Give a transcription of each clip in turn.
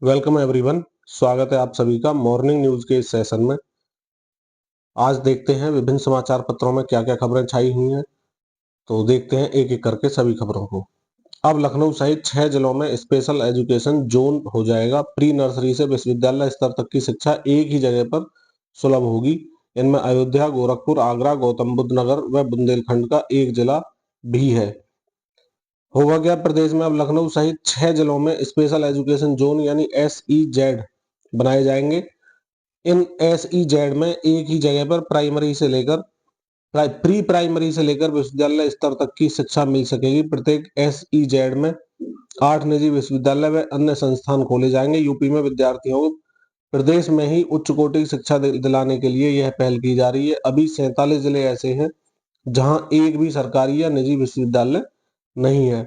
Welcome everyone. स्वागत है आप सभी का मॉर्निंग न्यूज के इस सेशन में। आज देखते हैं विभिन्न समाचार पत्रों में क्या क्या खबरें छाई हुई हैं। तो देखते हैं एक एक करके सभी खबरों को। अब लखनऊ सहित 6 जिलों में स्पेशल एजुकेशन जोन हो जाएगा। प्री नर्सरी से विश्वविद्यालय स्तर तक की शिक्षा एक ही जगह पर सुलभ होगी। इनमें अयोध्या, गोरखपुर, आगरा, गौतम बुद्ध नगर व बुंदेलखंड का एक जिला भी है। होगा क्या, प्रदेश में अब लखनऊ सहित 6 जिलों में स्पेशल एजुकेशन जोन यानी SEZ बनाए जाएंगे। इन SEZ में एक ही जगह पर प्री प्राइमरी से लेकर विश्वविद्यालय स्तर तक की शिक्षा मिल सकेगी। प्रत्येक SEZ में 8 निजी विश्वविद्यालय व अन्य संस्थान खोले जाएंगे। यूपी में विद्यार्थियों को प्रदेश में ही उच्च कोटि की शिक्षा दिलाने के लिए यह पहल की जा रही है। अभी 47 जिले ऐसे हैं जहां एक भी सरकारी या निजी विश्वविद्यालय नहीं है।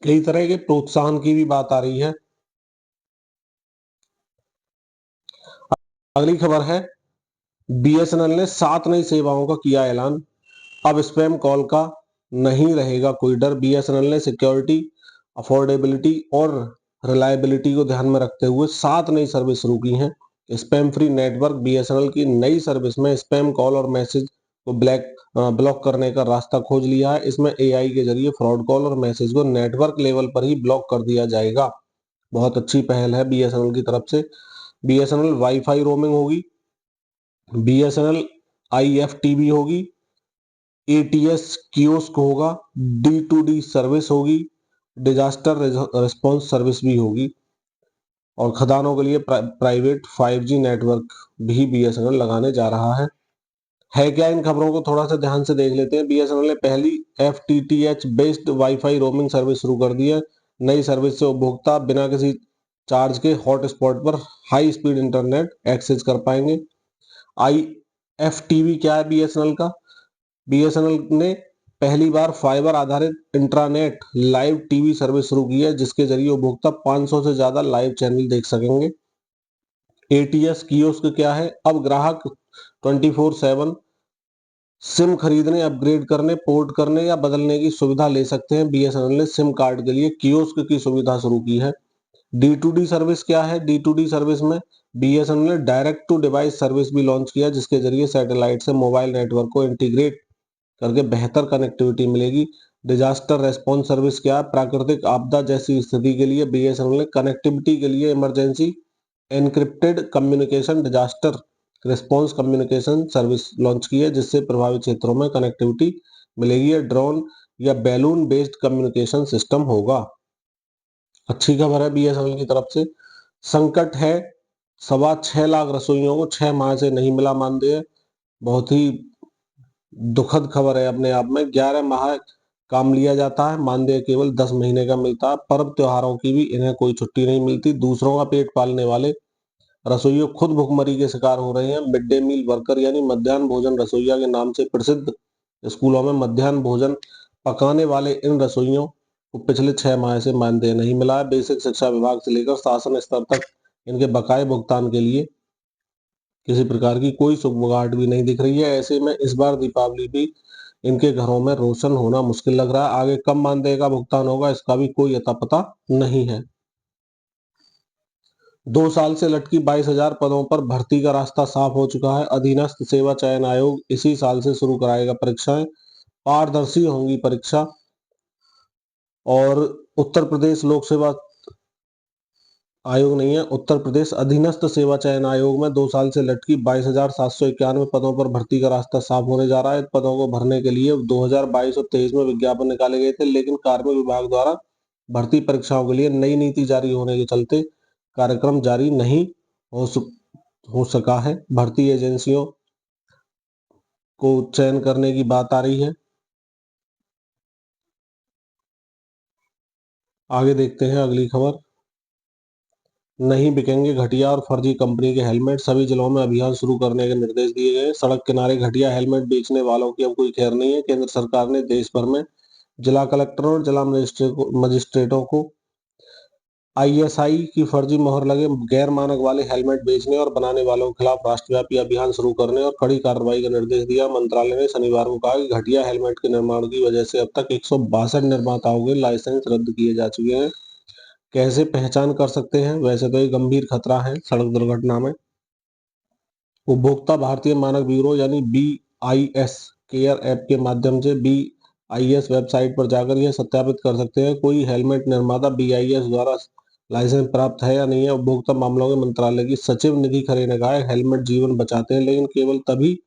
कई तरह के प्रोत्साहन की भी बात आ रही है। अगली खबर है, BSNL ने 7 नई सेवाओं का किया ऐलान। अब स्पैम कॉल का नहीं रहेगा कोई डर। BSNL ने सिक्योरिटी, अफोर्डेबिलिटी और रिलायबिलिटी को ध्यान में रखते हुए 7 नई सर्विस शुरू की हैं। स्पैम फ्री नेटवर्क BSNL की नई सर्विस में स्पैम कॉल और मैसेज को ब्लॉक करने का रास्ता खोज लिया है। इसमें AI के जरिए फ्रॉड कॉल और मैसेज को नेटवर्क लेवल पर ही ब्लॉक कर दिया जाएगा। बहुत अच्छी पहल है BSNL की तरफ से। BSNL वाईफाई रोमिंग होगी, BSNL IFTV होगी, ATS कियोस्क होगा, D2D सर्विस होगी, डिजास्टर रिस्पांस सर्विस भी होगी और खदानों के लिए प्राइवेट 5G नेटवर्क भी BSNL लगाने जा रहा है क्या? इन खबरों को थोड़ा सा ध्यान से देख लेते हैं। BSNL ने पहली FTTH based wifi roaming service शुरू कर दी है। नई सर्विस से उपभोक्ता बिना किसी चार्ज के हॉटस्पॉट पर हाई स्पीड इंटरनेट एक्सेस कर पाएंगे। IFTV क्या है BSNL का? BSNL ने पहली बार फाइबर आधारित इंट्रानेट लाइव टीवी सर्विस शुरू की है, जिसके जरिए उपभोक्ता 500 से ज्यादा लाइव चैनल देख सकेंगे। ATS कियोस्क क्या है? अब ग्राहक 24/7 सिम खरीदने, अपग्रेड करने, पोर्ट करने या बदलने की सुविधा ले सकते हैं। BSNL ने सिम कार्ड के लिए कियोस्क की सुविधा शुरू की है। D2D सर्विस क्या है? D2D सर्विस में BSNL ने डायरेक्ट टू डिवाइस सर्विस भी लॉन्च किया, जिसके जरिए सैटेलाइट से मोबाइल नेटवर्क को इंटीग्रेट करके बेहतर कनेक्टिविटी मिलेगी। डिजास्टर रेस्पॉन्स सर्विस क्या है? प्राकृतिक आपदा जैसी स्थिति के लिए BSNL ने कनेक्टिविटी के लिए emergency encrypted communication disaster response communication service launch की है, जिससे प्रभावित क्षेत्रों में कनेक्टिविटी मिलेगी। ड्रोन या बैलून बेस्ड कम्युनिकेशन सिस्टम होगा। अच्छी खबर है BSNL की तरफ से। संकट है, 6.25 लाख रसोइयों को 6 माह से नहीं मिला मानदेय। बहुत ही दुखद खबर है अपने आप में। 11 माह काम लिया जाता है, मानदेय केवल 10 महीने का मिलता है। पर्व त्योहारों की भी इन्हें कोई छुट्टी नहीं मिलती। दूसरों का पेट पालने वाले रसोइये खुद भुखमरी के शिकार हो रहे हैं। मिड डे मील वर्कर यानी मध्याह्न भोजन रसोइया के नाम से प्रसिद्ध स्कूलों में मध्याह्न भोजन पकाने वाले इन रसोइयों को पिछले 6 माह से मानदेय नहीं मिला है। बेसिक शिक्षा विभाग से लेकर शासन स्तर तक इनके बकाये भुगतान के लिए किसी प्रकार की कोई सुगबुगाहट भी नहीं दिख रही है। ऐसे में इस बार दीपावली भी इनके घरों में रोशन होना मुश्किल लग रहा है। आगे कब मानदेय का भुगतान होगा, इसका भी कोई अता पता नहीं है। 2 साल से लटकी 22,000 पदों पर भर्ती का रास्ता साफ हो चुका है। अधीनस्थ सेवा चयन आयोग इसी साल से शुरू कराएगा परीक्षाएं। पारदर्शी होंगी परीक्षा। और उत्तर प्रदेश लोक सेवा आयोग नहीं है, उत्तर प्रदेश अधीनस्थ सेवा चयन आयोग में 2 साल से लटकी 22,791 पदों पर भर्ती का रास्ता साफ होने जा रहा है। पदों को भरने के लिए 2022 और 23 में विज्ञापन निकाले गए थे, लेकिन कार्मिक विभाग द्वारा भर्ती परीक्षाओं के लिए नई नीति जारी होने के चलते कार्यक्रम जारी नहीं हो सका है। भर्ती एजेंसियों को चयन करने की बात आ रही है। आगे देखते हैं अगली खबर। नहीं बिकेंगे घटिया और फर्जी कंपनी के हेलमेट, सभी जिलों में अभियान शुरू करने के निर्देश दिए गए। सड़क किनारे घटिया हेलमेट बेचने वालों की अब कोई खैर नहीं है। केंद्र सरकार ने देश भर में जिला कलेक्टरों और जिला मजिस्ट्रेटों को ISI की फर्जी मोहर लगे गैर मानक वाले हेलमेट बेचने और बनाने वालों के खिलाफ राष्ट्रव्यापी अभियान शुरू करने और कड़ी कार्रवाई का निर्देश दिया। मंत्रालय ने शनिवार को कहा कि घटिया हेलमेट के निर्माण की वजह से अब तक 162 निर्माताओं के लाइसेंस रद्द किए जा चुके हैं। कैसे पहचान कर सकते हैं? वैसे तो ये गंभीर खतरा है सड़क दुर्घटना में। उपभोक्ता भारतीय मानक ब्यूरो यानी BIS केयर ऐप के माध्यम से BIS वेबसाइट पर जाकर यह सत्यापित कर सकते हैं कोई हेलमेट निर्माता BIS द्वारा लाइसेंस प्राप्त है या नहीं है। उपभोक्ता मामलों के मंत्रालय की सचिव निधि खरे ने कहा है, हेलमेट जीवन बचाते हैं, लेकिन केवल तभी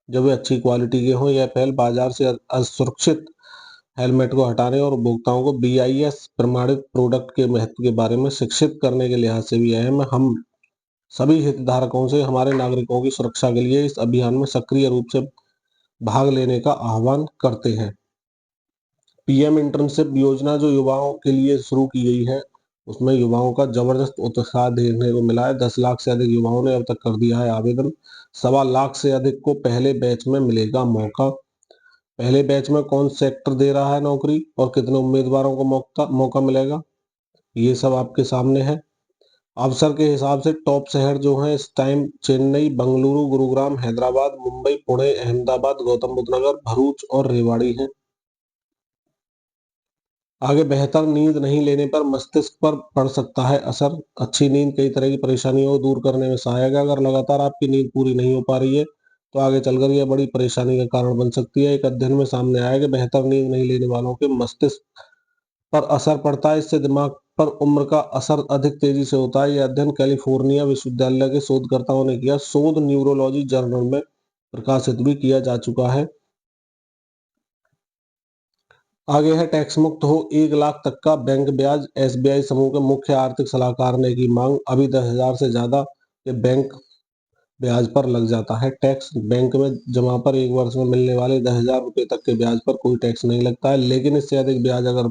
जब वे अच्छी क्वालिटी के हों। यह पहल बाजार से असुरक्षित हेलमेट को हटाने और उपभोक्ताओं को BIS प्रमाणित प्रोडक्ट के महत्व के बारे में शिक्षित करने के लिहाज से भी अहम है। हम सभी हितधारकों से हमारे नागरिकों की सुरक्षा के लिए इस अभियान में सक्रिय रूप से भाग लेने का आह्वान करते हैं। PM इंटर्नशिप योजना जो युवाओं के लिए शुरू की गई है, उसमें युवाओं का जबरदस्त उत्साह देखने को मिला है। 10 लाख से अधिक युवाओं ने अब तक कर दिया है आवेदन। 1.25 लाख से अधिक को पहले बैच में मिलेगा मौका। पहले बैच में कौन सेक्टर दे रहा है नौकरी और कितने उम्मीदवारों को मौका मिलेगा, ये सब आपके सामने है। अवसर के हिसाब से टॉप शहर जो हैं इस टाइम चेन्नई, बंगलुरु, गुरुग्राम, हैदराबाद, मुंबई, पुणे, अहमदाबाद, गौतम बुद्ध नगर, भरूच और रेवाड़ी हैं। आगे बेहतर नींद नहीं लेने पर मस्तिष्क पर पड़ सकता है असर। अच्छी नींद कई तरह की परेशानियों को दूर करने में सहायक है। अगर लगातार आपकी नींद पूरी नहीं हो पा रही है तो आगे चलकर यह बड़ी परेशानी का कारण बन सकती है। एक अध्ययन में सामने आया कि बेहतर नींद नहीं लेने वालों के मस्तिष्क पर असर पड़ता है, इससे दिमाग पर उम्र का असर अधिक तेजी से होता है। यह अध्ययन कैलिफोर्निया विश्वविद्यालय के शोधकर्ताओं ने किया। शोध न्यूरोलॉजी जर्नल में प्रकाशित भी किया जा चुका है। आगे है टैक्स मुक्त हो 1 लाख तक का बैंक ब्याज। SBI समूह के मुख्य आर्थिक सलाहकार ने की मांग। अभी 10,000 से ज्यादा के बैंक ब्याज पर लग जाता है टैक्स। बैंक में जमा पर एक वर्ष में मिलने वाले 10,000 रुपये तक के ब्याज पर कोई टैक्स नहीं लगता है, लेकिन इससे अधिक ब्याज अगर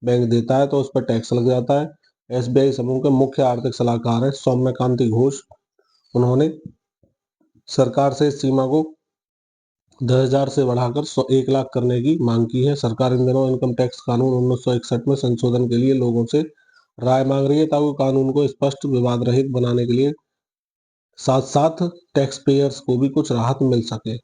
बैंक देता है तो उस पर टैक्स लग जाता है। SBI समूह के मुख्य आर्थिक सलाहकार है सौम्यकांति घोष। उन्होंने सरकार से इस सीमा को 10,000 से बढ़ाकर 1 लाख करने की मांग की है। सरकार इन दिनों इनकम टैक्स कानून 1961 में संशोधन के लिए लोगों से राय मांग रही है ताकि कानून को स्पष्ट, विवाद रहित बनाने के लिए साथ साथ टैक्स पेयर्स को भी कुछ राहत मिल सके।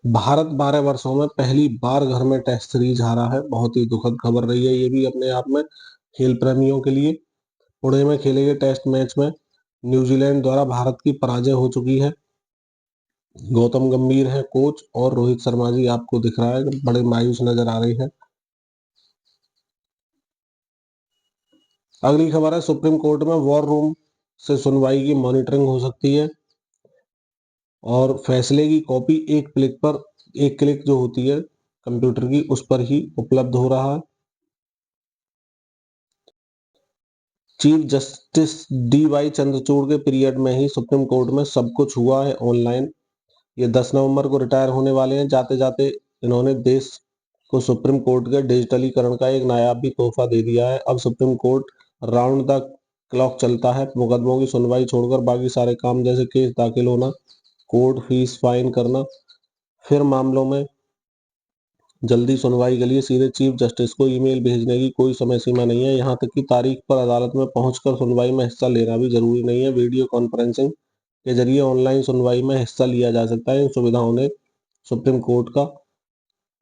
भारत 12 वर्षों में पहली बार घर में टेस्ट सीरीज हारा है। बहुत ही दुखद खबर रही है ये भी अपने आप में खेल प्रेमियों के लिए। पुणे में खेले गए टेस्ट मैच में न्यूजीलैंड द्वारा भारत की पराजय हो चुकी है। गौतम गंभीर है कोच और रोहित शर्मा जी आपको दिख रहा है बड़े मायूस नजर आ रहे हैं। अगली खबर है सुप्रीम कोर्ट में वॉर रूम से सुनवाई की मॉनिटरिंग हो सकती है और फैसले की कॉपी एक क्लिक जो होती है कंप्यूटर की उस पर ही उपलब्ध हो रहा है। चीफ जस्टिस DY चंद्रचूड़ के पीरियड में ही सुप्रीम कोर्ट में सब कुछ हुआ है ऑनलाइन। ये 10 नवंबर को रिटायर होने वाले हैं। जाते जाते इन्होंने देश को सुप्रीम कोर्ट के डिजिटलीकरण का एक नायाब भी तोहफा दे दिया है। अब supreme court round the clock चलता है। मुकदमों की सुनवाई छोड़कर बाकी सारे काम जैसे केस दाखिल होना, कोर्ट फीस फाइन करना, फिर मामलों में जल्दी सुनवाई के लिए सीधे चीफ जस्टिस को ईमेल भेजने की कोई समय सीमा नहीं है। यहाँ तक कि तारीख पर अदालत में पहुंचकर सुनवाई में हिस्सा लेना भी जरूरी नहीं है। वीडियो कॉन्फ्रेंसिंग के जरिए ऑनलाइन सुनवाई में हिस्सा लिया जा सकता है। इन सुविधाओं ने सुप्रीम कोर्ट का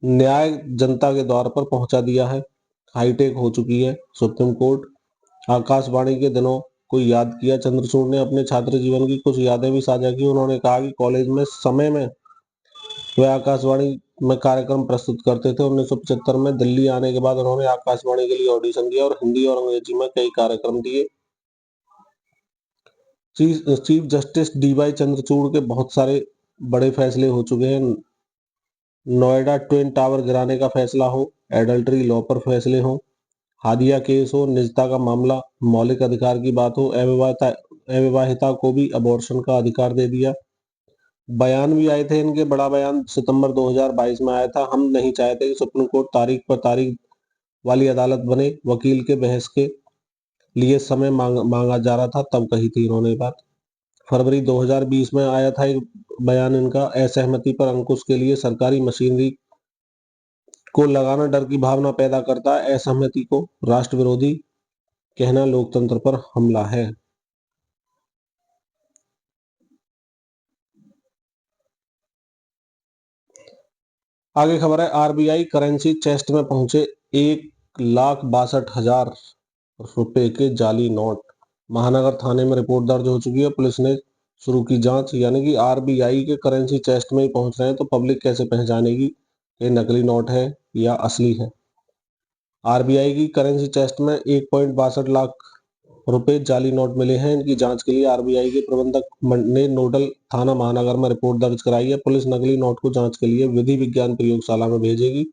न्याय जनता के द्वार पर पहुंचा दिया है। हाईटेक हो चुकी है सुप्रीम कोर्ट। आकाशवाणी के दिनों को याद किया। चंद्रचूड़ ने अपने छात्र जीवन की कुछ यादें भी साझा की। उन्होंने कहा कि कॉलेज में समय में वे आकाशवाणी में कार्यक्रम प्रस्तुत करते थे। 1975 में दिल्ली आने के बाद उन्होंने आकाशवाणी के लिए ऑडिशन दिया और हिंदी और अंग्रेजी में कई कार्यक्रम दिए। चीफ जस्टिस DY चंद्रचूड़ के बहुत सारे बड़े फैसले हो चुके हैं। नोएडा ट्विन टावर गिराने का फैसला हो, एडल्ट्री लॉ पर फैसले हो, हादिया केस हो, निजता का मामला, मौलिक अधिकार की बात हो, अविवाहिता को भी अबॉर्शन का अधिकार दे दिया। बयान भी आए थे इनके। बड़ा बयान सितंबर 2022 में आया था। हम नहीं चाहते कि सुप्रीम कोर्ट तारीख पर तारीख वाली अदालत बने। वकील के बहस के लिए समय मांगा जा रहा था, तब कही थी इन्होंने बात। फरवरी 2020 में आया था एक बयान इनका। असहमति पर अंकुश के लिए सरकारी मशीनरी को लगाना डर की भावना पैदा करता है। असहमति को राष्ट्र विरोधी कहना लोकतंत्र पर हमला है। आगे खबर है RBI करेंसी चेस्ट में पहुंचे 1,62,000 रुपए के जाली नोट। महानगर थाने में रिपोर्ट दर्ज हो चुकी है, पुलिस ने शुरू की जांच। यानी कि आरबीआई के करेंसी चेस्ट में ही पहुंच रहे हैं, तो पब्लिक कैसे पहचानेगी कि नकली नोट है या असली है। आरबीआई की करेंसी चेस्ट में 1.62 लाख रुपए जाली नोट मिले हैं। इनकी जांच के लिए आरबीआई के प्रबंधक ने नोडल थाना महानगर में रिपोर्ट दर्ज कराई है। पुलिस नकली नोट को जांच के लिए विधि विज्ञान प्रयोगशाला में भेजेगी।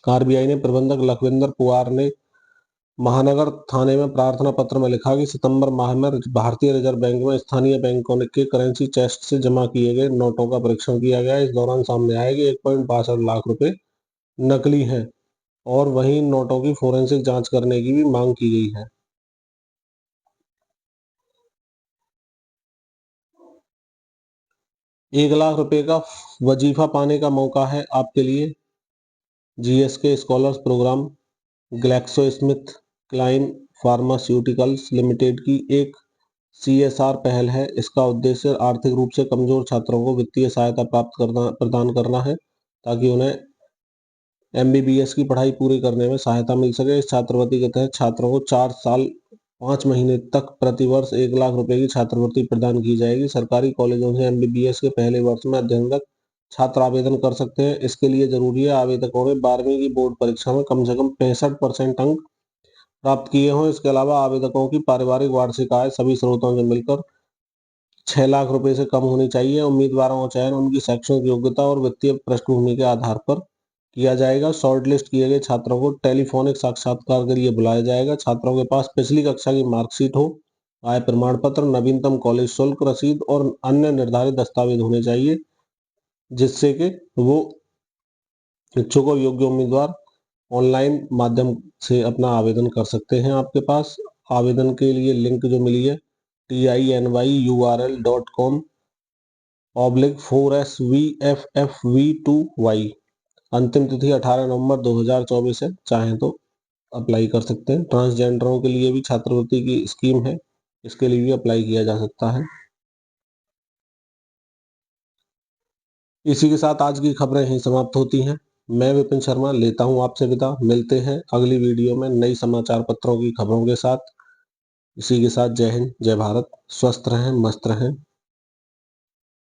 आरबीआई ने प्रबंधक लखविंदर पुआर ने महानगर थाने में प्रार्थना पत्र में लिखा कि सितंबर माह में भारतीय रिजर्व बैंक में स्थानीय बैंकों के करेंसी चेस्ट से जमा किए गए नोटों का परीक्षण किया गया। इस दौरान सामने आया कि 1.62 लाख रुपए नकली हैं और वहीं नोटों की फोरेंसिक जांच करने की भी मांग की गई है। 1 लाख रुपए का वजीफा पाने का मौका है आपके लिए। GSK scholars programme GlaxoSmithKline pharmaceuticals limited की एक सीएसआर पहल है। इसका उद्देश्य आर्थिक रूप से कमजोर छात्रों को वित्तीय सहायता प्रदान करना है, ताकि उन्हें एमबीबीएस की पढ़ाई पूरी करने में सहायता मिल सके। इस छात्रवृत्ति के तहत छात्रों को 4 साल 5 महीने तक प्रतिवर्ष 1 लाख रुपए की छात्रवृत्ति प्रदान की जाएगी। सरकारी कॉलेजों से एमबीबीएस के पहले वर्ष में अध्ययनरत छात्र आवेदन कर सकते हैं। इसके लिए जरूरी है आवेदकों ने 12वीं की बोर्ड परीक्षा में कम से कम 65% अंक प्राप्त किए हों। इसके अलावा आवेदकों की पारिवारिक वार्षिक आय सभी स्रोतों से मिलकर 6 लाख रुपए से कम होनी चाहिए। उम्मीदवारों का चयन उनकी शैक्षणिक योग्यता और वित्तीय पृष्ठभूमि के आधार पर किया जाएगा। शॉर्टलिस्ट किए गए छात्रों को टेलीफोनिक साक्षात्कार के लिए बुलाया जाएगा। छात्रों के पास पिछली कक्षा की मार्कशीट हो, आय प्रमाण पत्र, नवीनतम कॉलेज शुल्क रसीद और अन्य निर्धारित दस्तावेज होने चाहिए, जिससे कि वो इच्छुक और योग्य उम्मीदवार ऑनलाइन माध्यम से अपना आवेदन कर सकते हैं। आपके पास आवेदन के लिए लिंक जो मिली है tinyurl.com/4svffv2y। अंतिम तिथि 18 नवंबर 2024 है। चाहें तो अप्लाई कर सकते हैं। ट्रांसजेंडरों के लिए भी छात्रवृत्ति की स्कीम है, इसके लिए भी अप्लाई किया जा सकता है। इसी के साथ आज की खबरें यहीं समाप्त होती हैं। मैं विपिन शर्मा लेता हूं आपसे विदा। मिलते हैं अगली वीडियो में नई समाचार पत्रों की खबरों के साथ। इसी के साथ जय हिंद, जय भारत। स्वस्थ रहें, मस्त रहें।